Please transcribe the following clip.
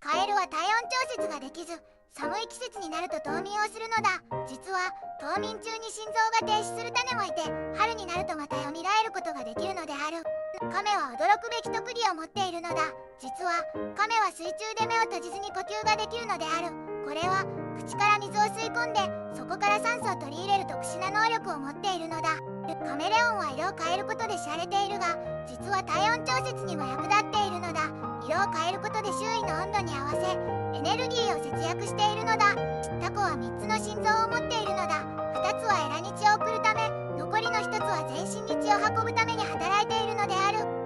カエルは体温調節ができず、寒い季節になると冬眠をするのだ。実は冬眠中に心臓が停止する種もいて、春になるとまた蘇ることができるのである。亀は驚くべき特技を持っているのだ。実は亀は水中で目を閉じずに呼吸ができるのである。これは口から水を吸い込んで、そこから酸素を取り入れる特殊な能力を持っているのだ。カメレオンは色を変えることで知られているが、実は体温調節にも役立っているのだ。色を変えることで周囲の温度に合わせエネルギーを節約しているのだ。タコは3つの心臓を持っているのだ。2つはエラに血を送るため、残りの1つは全身に血を運ぶために働いているのである。